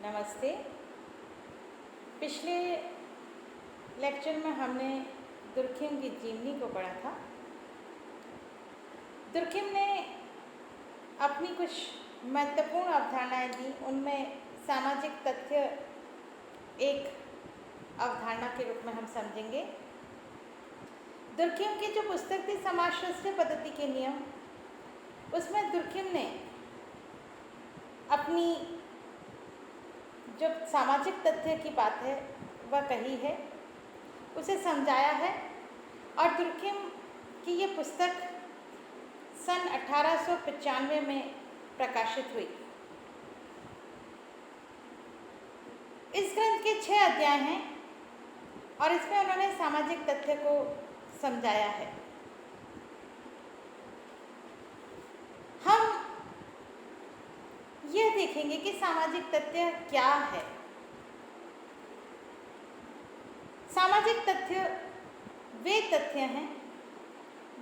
नमस्ते। पिछले लेक्चर में हमने दुर्खिम की जीवनी को पढ़ा था। दुर्खिम ने अपनी कुछ महत्वपूर्ण अवधारणाएं दी, उनमें सामाजिक तथ्य एक अवधारणा के रूप में हम समझेंगे। दुर्खिम की जो पुस्तक थी समाजशास्त्रीय पद्धति के नियम, उसमें दुर्खिम ने अपनी जो सामाजिक तथ्य की बात है वह कही है, उसे समझाया है। और दुर्खिम की ये पुस्तक सन 1895 में प्रकाशित हुई। इस ग्रंथ के 6 अध्याय हैं और इसमें उन्होंने सामाजिक तथ्य को समझाया है। हम यह देखेंगे कि सामाजिक तथ्य क्या है। सामाजिक तथ्य वे तथ्य हैं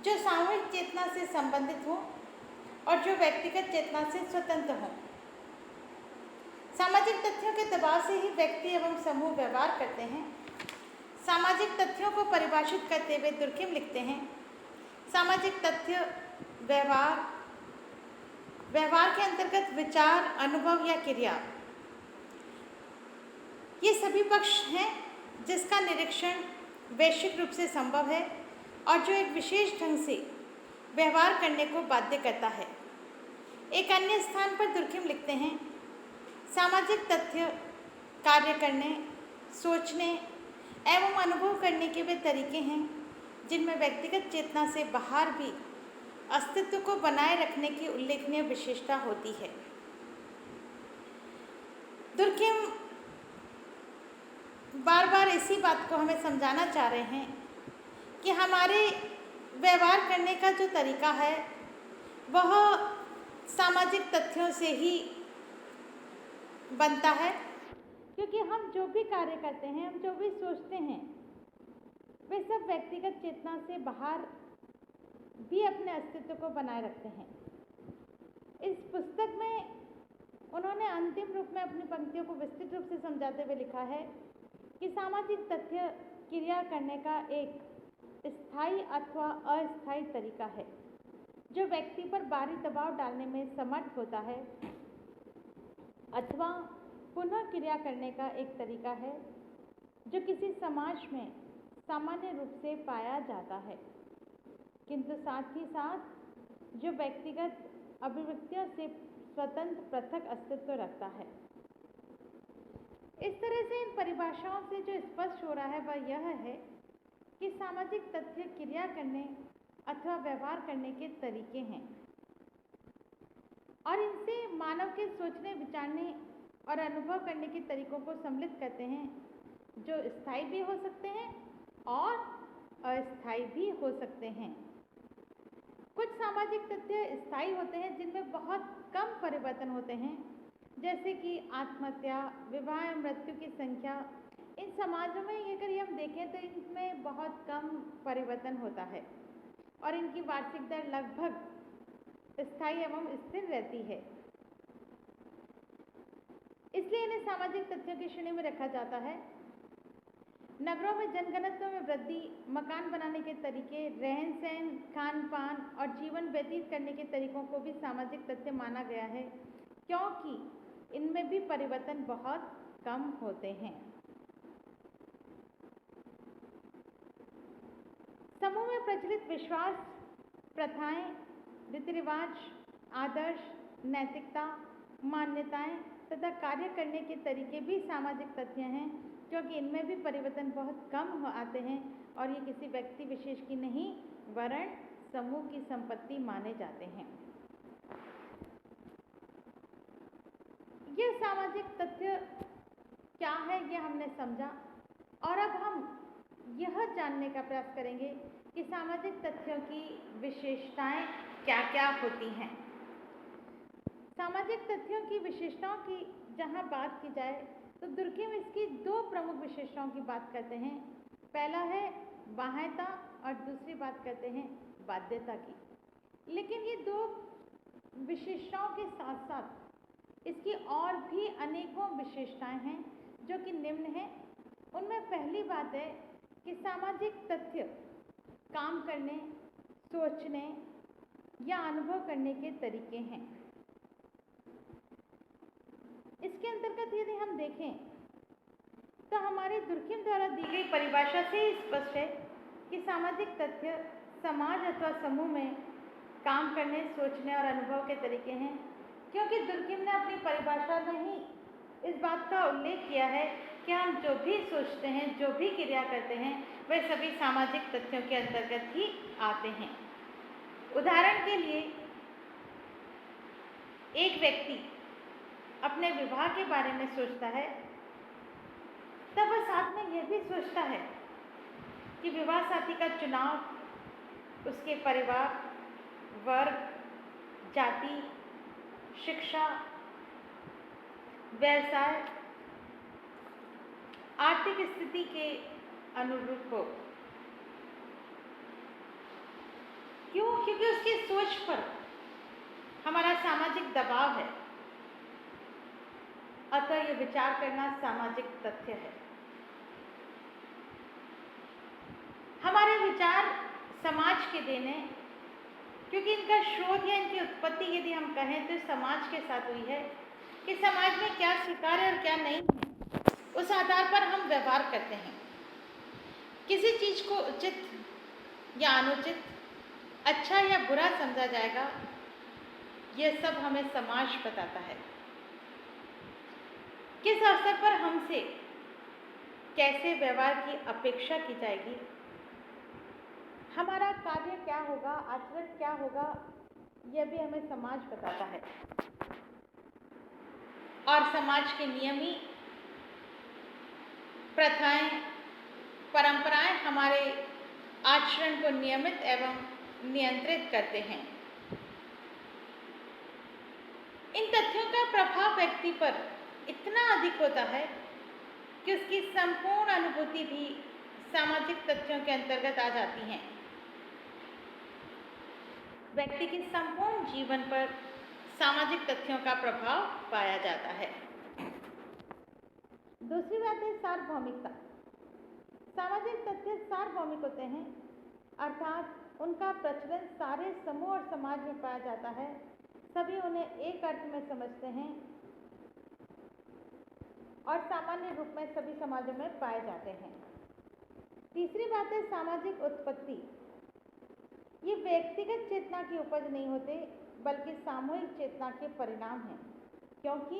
जो सामूहिक चेतना से संबंधित हों और जो व्यक्तिगत चेतना से स्वतंत्र हों। सामाजिक तथ्यों के दबाव से ही व्यक्ति एवं समूह व्यवहार करते हैं। सामाजिक तथ्यों को परिभाषित करते हुए दुर्खिम लिखते हैं, सामाजिक तथ्य व्यवहार के अंतर्गत विचार, अनुभव या क्रिया, ये सभी पक्ष हैं जिसका निरीक्षण वैश्विक रूप से संभव है और जो एक विशेष ढंग से व्यवहार करने को बाध्य करता है। एक अन्य स्थान पर दुर्खिम लिखते हैं, सामाजिक तथ्य कार्य करने, सोचने एवं अनुभव करने के वे तरीके हैं जिनमें व्यक्तिगत चेतना से बाहर भी अस्तित्व को बनाए रखने की उल्लेखनीय विशेषता होती है। दुर्खिम बार बार इसी बात को हमें समझाना चाह रहे हैं कि हमारे व्यवहार करने का जो तरीका है वह सामाजिक तथ्यों से ही बनता है, क्योंकि हम जो भी कार्य करते हैं, हम जो भी सोचते हैं, वे सब व्यक्तिगत चेतना से बाहर भी अपने अस्तित्व को बनाए रखते हैं। इस पुस्तक में उन्होंने अंतिम रूप में अपनी पंक्तियों को विस्तृत रूप से समझाते हुए लिखा है कि सामाजिक तथ्य क्रिया करने का एक स्थायी अथवा अस्थायी तरीका है जो व्यक्ति पर बाहरी दबाव डालने में समर्थ होता है, अथवा पुनः क्रिया करने का एक तरीका है जो किसी समाज में सामान्य रूप से पाया जाता है, किंतु साथ ही साथ जो व्यक्तिगत अभिव्यक्तियों से स्वतंत्र पृथक अस्तित्व रखता है। इस तरह से इन परिभाषाओं से जो स्पष्ट हो रहा है वह यह है कि सामाजिक तथ्य क्रिया करने अथवा व्यवहार करने के तरीके हैं और इनसे मानव के सोचने, विचारने और अनुभव करने के तरीकों को सम्मिलित करते हैं, जो स्थायी भी हो सकते हैं और अस्थायी भी हो सकते हैं। कुछ सामाजिक तथ्य स्थायी होते हैं जिनमें बहुत कम परिवर्तन होते हैं, जैसे कि आत्महत्या, विवाह एवं मृत्यु की संख्या। इन समाजों में अगर हम देखें तो इनमें बहुत कम परिवर्तन होता है और इनकी वार्षिक दर लगभग स्थायी एवं स्थिर रहती है। इसलिए इन्हें सामाजिक तथ्यों की श्रेणी में रखा जाता है। नगरों में जनघनत्व में वृद्धि, मकान बनाने के तरीके, रहन सहन, खान पान और जीवन व्यतीत करने के तरीकों को भी सामाजिक तथ्य माना गया है, क्योंकि इनमें भी परिवर्तन बहुत कम होते हैं। समूह में प्रचलित विश्वास, प्रथाएं, रीति रिवाज, आदर्श, नैतिकता, मान्यताएं तथा कार्य करने के तरीके भी सामाजिक तथ्य हैं, क्योंकि इनमें भी परिवर्तन बहुत कम आते हैं और ये किसी व्यक्ति विशेष की नहीं वरन समूह की संपत्ति माने जाते हैं। ये सामाजिक तथ्य क्या है ये हमने समझा और अब हम यह जानने का प्रयास करेंगे कि सामाजिक तथ्यों की विशेषताएं क्या क्या होती हैं। सामाजिक तथ्यों की विशेषताओं की जहां बात की जाए तो दुर्खिम इसकी 2 प्रमुख विशेषताओं की बात करते हैं। पहला है बाह्यता और दूसरी बात करते हैं बाध्यता की। लेकिन ये 2 विशेषताओं के साथ साथ इसकी और भी अनेकों विशेषताएं हैं जो कि निम्न हैं। उनमें पहली बात है कि सामाजिक तथ्य काम करने, सोचने या अनुभव करने के तरीके हैं। इसके अंतर्गत यदि हम देखें तो हमारे दुर्खिम द्वारा दी गई परिभाषा से ही स्पष्ट है कि सामाजिक तथ्य समाज अथवा समूह में काम करने, सोचने और अनुभव के तरीके हैं, क्योंकि दुर्खिम ने अपनी परिभाषा में ही इस बात का उल्लेख किया है कि हम जो भी सोचते हैं, जो भी क्रिया करते हैं, वे सभी सामाजिक तथ्यों के अंतर्गत ही आते हैं। उदाहरण के लिए, एक व्यक्ति अपने विवाह के बारे में सोचता है, तब वह साथ में यह भी सोचता है कि विवाह साथी का चुनाव उसके परिवार, वर्ग, जाति, शिक्षा, व्यवसाय, आर्थिक स्थिति के अनुरूप हो। क्यों? क्योंकि उसकी सोच पर हमारा सामाजिक दबाव है, अतः यह विचार करना सामाजिक तथ्य है। हमारे विचार समाज के देन हैं, क्योंकि इनका स्रोत या इनकी उत्पत्ति यदि हम कहें तो समाज के साथ हुई है कि समाज में क्या स्वीकार्य और क्या नहीं है, उस आधार पर हम व्यवहार करते हैं। किसी चीज को उचित या अनुचित, अच्छा या बुरा समझा जाएगा, यह सब हमें समाज बताता है। किस अवसर पर हमसे कैसे व्यवहार की अपेक्षा की जाएगी, हमारा कार्य क्या होगा, आचरण क्या होगा, यह भी हमें समाज बताता है। और समाज के नियम ही, प्रथाएं, परंपराएं हमारे आचरण को नियमित एवं नियंत्रित करते हैं। इन तथ्यों का प्रभाव व्यक्ति पर इतना अधिक होता है कि उसकी संपूर्ण अनुभूति भी सामाजिक तथ्यों के अंतर्गत आ जाती हैं। व्यक्ति के संपूर्ण जीवन पर सामाजिक तथ्यों का प्रभाव पाया जाता है। दूसरी बात है सार्वभौमिकता। सामाजिक तथ्य सार्वभौमिक होते हैं, अर्थात उनका प्रचलन सारे समूह और समाज में पाया जाता है। सभी उन्हें एक अर्थ में समझते हैं और सामान्य रूप में सभी समाजों में पाए जाते हैं। तीसरी बात है सामाजिक उत्पत्ति। ये व्यक्तिगत चेतना की उपज नहीं होते, बल्कि सामूहिक चेतना के परिणाम हैं। क्योंकि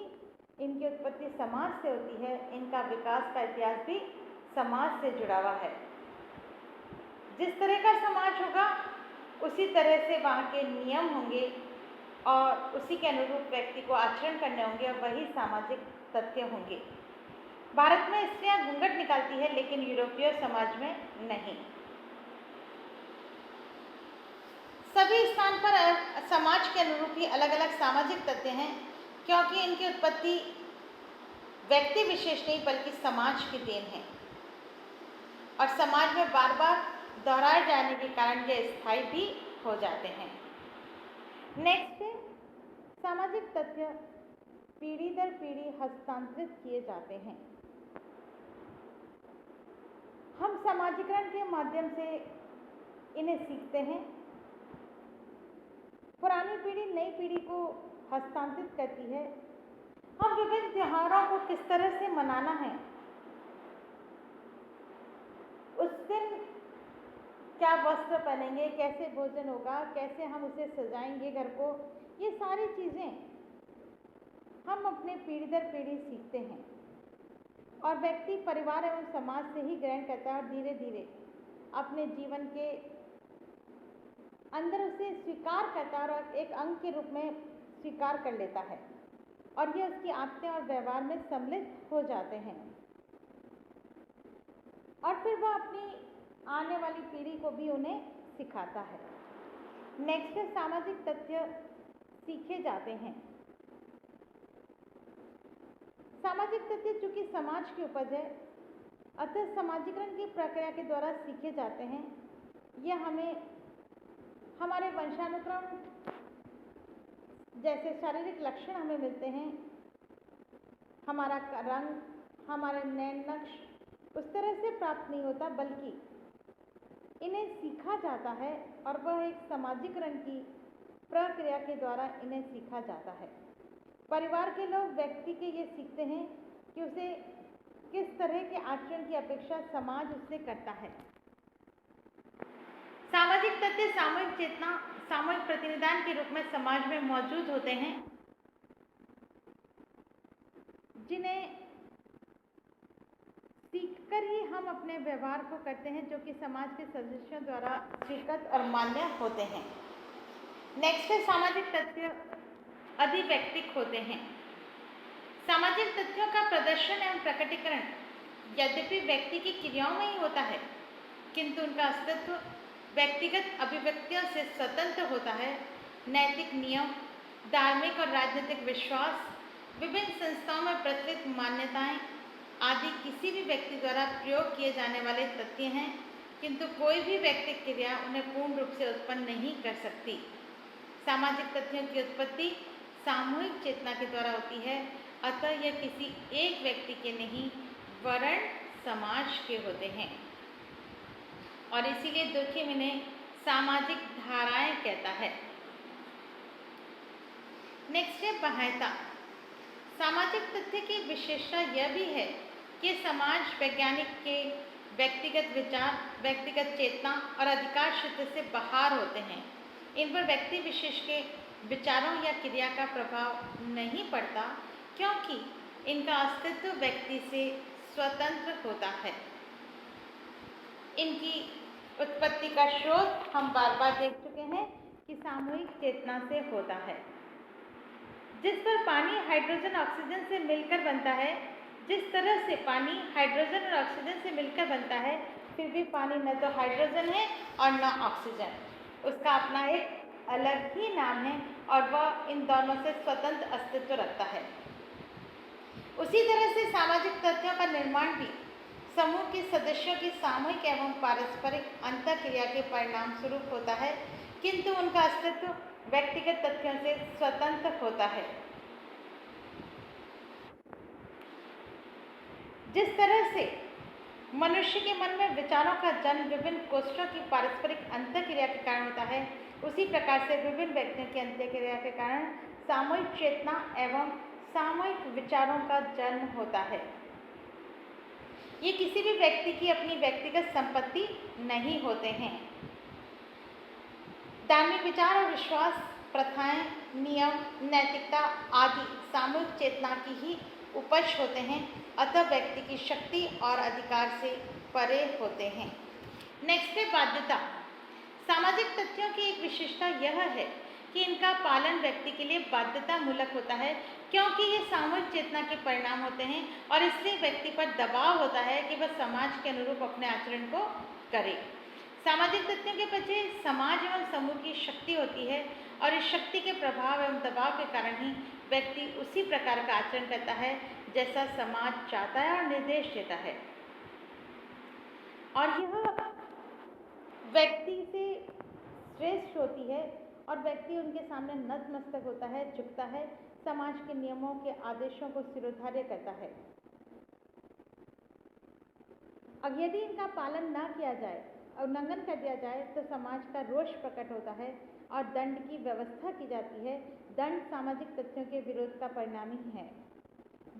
इनकी उत्पत्ति समाज से होती है, इनका विकास का इतिहास भी समाज से जुड़ा हुआ है। जिस तरह का समाज होगा, उसी तरह से वहाँ के नियम होंगे और उसी के अनुरूप व्यक्ति को आचरण करने होंगे और वही सामाजिक तथ्य होंगे। भारत में स्त्रियां घूंघट निकालती है, लेकिन यूरोपीय समाज में नहीं। सभी स्थान पर समाज के अनुरूप ही अलग अलग सामाजिक तथ्य हैं, क्योंकि इनकी उत्पत्ति व्यक्ति विशेष नहीं बल्कि समाज की देन है और समाज में बार बार दोहराए जाने के कारण ये स्थायी भी हो जाते हैं। नेक्स्ट है सामाजिक तथ्य पीढ़ी दर पीढ़ी हस्तांतरित किए जाते हैं। हम समाजीकरण के माध्यम से इन्हें सीखते हैं। पुरानी पीढ़ी नई पीढ़ी को हस्तांतरित करती है। हम विभिन्न त्योहारों को किस तरह से मनाना है, उस दिन क्या वस्त्र पहनेंगे, कैसे भोजन होगा, कैसे हम उसे सजाएंगे घर को, ये सारी चीज़ें हम अपने पीढ़ी दर पीढ़ी सीखते हैं और व्यक्ति परिवार एवं समाज से ही ग्रहण करता है और धीरे धीरे अपने जीवन के अंदर उसे स्वीकार करता है और एक अंग के रूप में स्वीकार कर लेता है और ये उसकी आदतें और व्यवहार में सम्मिलित हो जाते हैं और फिर वह अपनी आने वाली पीढ़ी को भी उन्हें सिखाता है। नेक्स्ट है सामाजिक तथ्य सीखे जाते हैं। सामाजिक तथ्य चूंकि समाज की उपज है, अतः समाजीकरण की प्रक्रिया के द्वारा सीखे जाते हैं। यह हमें हमारे वंशानुक्रम जैसे शारीरिक लक्षण हमें मिलते हैं, हमारा रंग, हमारे नैन नक्श उस तरह से प्राप्त नहीं होता, बल्कि इन्हें सीखा जाता है और वह एक सामाजिकरण की प्रक्रिया के द्वारा इन्हें सीखा जाता है। परिवार के लोग व्यक्ति के ये सीखते हैं कि उसे किस तरह के आचरण की अपेक्षा समाज उससे करता है। सामाजिक तथ्य सामूहिक चेतना, सामूहिक प्रतिनिधान के रूप में समाज में मौजूद होते हैं, जिन्हें सीखकर ही हम अपने व्यवहार को करते हैं, जो कि समाज के सदस्यों द्वारा स्वीकृत और मान्य होते हैं। नेक्स्ट है सामाजिक तथ्य अधिवैयक्तिक होते हैं। सामाजिक तथ्यों का प्रदर्शन एवं प्रकटीकरण यद्यपि व्यक्ति की क्रियाओं में ही होता है, किंतु उनका अस्तित्व व्यक्तिगत अभिव्यक्तियों से स्वतंत्र होता है। नैतिक नियम, धार्मिक और राजनीतिक विश्वास, विभिन्न संस्थाओं में प्रचलित मान्यताएं आदि किसी भी व्यक्ति द्वारा प्रयोग किए जाने वाले तथ्य हैं, किंतु कोई भी व्यक्तिगत क्रिया उन्हें पूर्ण रूप से उत्पन्न नहीं कर सकती। सामाजिक तथ्यों की उत्पत्ति सामूहिक चेतना के द्वारा होती है, अतः यह किसी एक व्यक्ति के नहीं वरन समाज के होते हैं, और इसीलिए दुर्खिम इन्हें सामाजिक धाराएं कहता है। नेक्स्ट है बाह्यता। सामाजिक तथ्य की विशेषता यह भी है कि समाज वैज्ञानिक के व्यक्तिगत विचार, व्यक्तिगत चेतना और अधिकार क्षेत्र से बाहर होते हैं। इन पर व्यक्ति विशेष के विचारों या क्रिया का प्रभाव नहीं पड़ता, क्योंकि इनका अस्तित्व व्यक्ति से स्वतंत्र होता है। इनकी उत्पत्ति का स्रोत हम बार बार देख चुके हैं कि सामूहिक चेतना से होता है। जिस पर पानी हाइड्रोजन ऑक्सीजन से मिलकर बनता है, जिस तरह से पानी हाइड्रोजन और ऑक्सीजन से मिलकर बनता है, फिर भी पानी न तो हाइड्रोजन है और न ऑक्सीजन, उसका अपना एक अलग ही नाम है और वह इन दोनों से स्वतंत्र अस्तित्व रखता है। उसी तरह से सामाजिक तथ्यों का निर्माण भी समूह के सदस्यों की सामूहिक एवं पारस्परिक अंतःक्रिया के परिणाम स्वरूप होता है, किंतु उनका अस्तित्व व्यक्तिगत तथ्यों से स्वतंत्र होता है। जिस तरह से मनुष्य के मन में विचारों का जन्म विभिन्न कोष्ठों की पारस्परिक अंतःक्रिया के कारण होता है, उसी प्रकार से विभिन्न व्यक्तियों की अंतःक्रिया के कारण सामूहिक चेतना एवं सामूहिक विचारों का जन्म होता है। ये किसी भी व्यक्ति की अपनी व्यक्तिगत संपत्ति नहीं होते हैं। धार्मिक विचार और विश्वास, प्रथाएं, नियम, नैतिकता आदि सामूहिक चेतना की ही उपज होते हैं, अतः व्यक्ति की शक्ति और अधिकार से परे होते हैं। नेक्स्ट है बाध्यता। सामाजिक तथ्यों की एक विशेषता यह है कि इनका पालन व्यक्ति के लिए बाध्यतामूलक होता है, क्योंकि ये सामूहिक चेतना के परिणाम होते हैं और इसलिए व्यक्ति पर दबाव होता है कि वह समाज के अनुरूप अपने आचरण को करे। सामाजिक तथ्यों के पीछे समाज एवं समूह की शक्ति होती है और इस शक्ति के प्रभाव एवं दबाव के कारण ही व्यक्ति उसी प्रकार का आचरण करता है जैसा समाज चाहता है और निर्देश देता है, और यह व्यक्ति से श्रेष्ठ होती है और व्यक्ति उनके सामने नतमस्तक होता है, झुकता है, समाज के नियमों के आदेशों को शिरोधार्य करता है। अब यदि इनका पालन न किया जाए और उल्लंघन कर दिया जाए तो समाज का रोष प्रकट होता है और दंड की व्यवस्था की जाती है। दंड सामाजिक तथ्यों के विरोध का परिणाम ही है।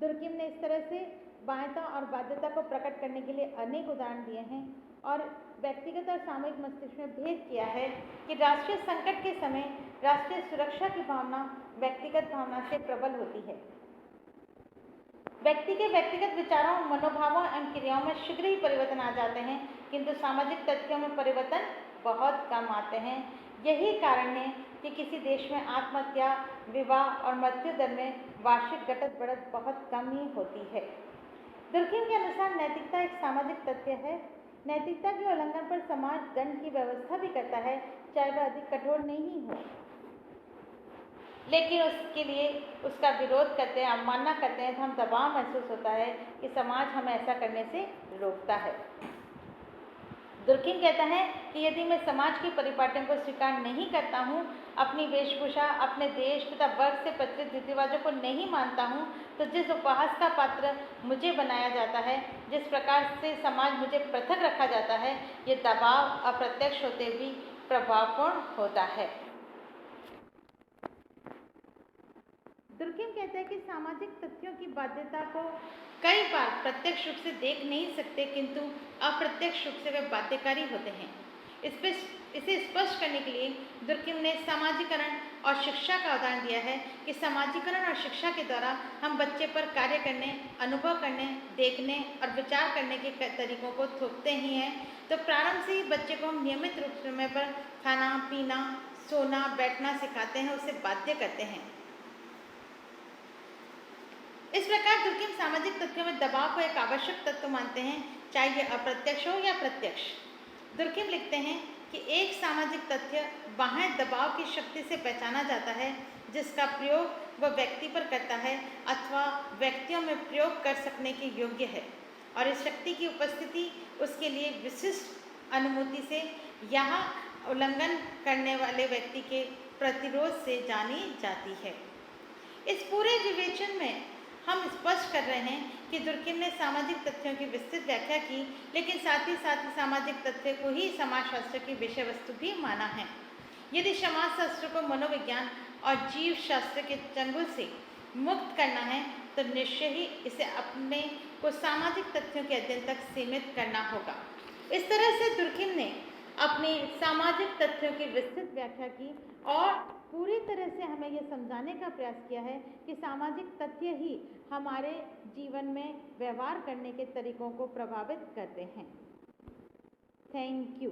दुर्किम ने इस तरह से बाध्यता और बाध्यता को प्रकट करने के लिए अनेक उदाहरण दिए हैं और व्यक्तिगत और सामूहिक मस्तिष्क में भेद किया है कि राष्ट्रीय संकट के समय राष्ट्रीय सुरक्षा की भावना व्यक्तिगत भावना से प्रबल होती है। व्यक्ति के व्यक्तिगत विचारों, मनोभावों एवं क्रियाओं में शीघ्र ही परिवर्तन आ जाते हैं, किंतु सामाजिक तथ्यों में परिवर्तन बहुत कम आते हैं। यही कारण है कि किसी देश में आत्महत्या, विवाह और मृत्यु दर में वार्षिक घटत बढ़त बहुत कम ही होती है। दुर्किम के अनुसार नैतिकता एक सामाजिक तथ्य है। नैतिकता के उल्लंघन पर समाज दंड की व्यवस्था भी करता है, चाहे वह अधिक कठोर नहीं हो, लेकिन उसके लिए उसका विरोध करते हैं, अवमानना करते हैं तो हम दबाव महसूस होता है कि समाज हमें ऐसा करने से रोकता है। दुर्खिम कहता है कि यदि मैं समाज की परिपाटियों को स्वीकार नहीं करता हूँ, अपनी वेशभूषा, अपने देश तथा वर्ग से प्रचलित रीति रिवाजों को नहीं मानता हूँ, तो जिस उपहास का पात्र मुझे बनाया जाता है, जिस प्रकार से समाज मुझे पृथक रखा जाता है, ये दबाव अप्रत्यक्ष होते भी प्रभावपूर्ण होता है। दुर्खिम कहता है कि सामाजिक तथ्यों की बाध्यता को कई बार प्रत्यक्ष रूप से देख नहीं सकते, किंतु अप्रत्यक्ष रूप से वे बाध्यकारी होते हैं। इसे स्पष्ट करने के लिए दुर्खिम ने समाजीकरण और शिक्षा का उदाहरण दिया है कि समाजीकरण और शिक्षा के द्वारा हम बच्चे पर कार्य करने, अनुभव करने, देखने और विचार करने के तरीकों को थोपते ही हैं। तो प्रारंभ से ही बच्चे को हम नियमित रूप से समय पर खाना, पीना, सोना, बैठना सिखाते हैं, उसे बाध्य करते हैं। इस प्रकार दुर्खिम सामाजिक तथ्यों में दबाव को एक आवश्यक तत्व मानते हैं, चाहे यह अप्रत्यक्ष हो या प्रत्यक्ष। दुर्खिम लिखते हैं कि एक सामाजिक तथ्य बाह्य दबाव की शक्ति से पहचाना जाता है, जिसका प्रयोग वह व्यक्ति पर करता है अथवा व्यक्तियों में प्रयोग कर सकने के योग्य है, और इस शक्ति की उपस्थिति उसके लिए विशिष्ट अनुभूति से यहाँ उल्लंघन करने वाले व्यक्ति के प्रतिरोध से जानी जाती है। इस पूरे विवेचन में हम स्पष्ट कर रहे हैं कि दुर्खिम ने सामाजिक तथ्यों की विस्तृत व्याख्या की, लेकिन साथ ही सामाजिक तथ्य को ही समाजशास्त्र की विषय वस्तु भी माना है। यदि समाजशास्त्र को मनोविज्ञान और जीव शास्त्र के चंगुल से मुक्त करना है, तो निश्चय ही इसे अपने को सामाजिक तथ्यों के अध्ययन तक सीमित करना होगा। इस तरह से दुर्खिम ने अपनी सामाजिक तथ्यों की विस्तृत व्याख्या की और पूरी तरह से हमें यह समझाने का प्रयास किया है कि सामाजिक तथ्य ही हमारे जीवन में व्यवहार करने के तरीकों को प्रभावित करते हैं। Thank you.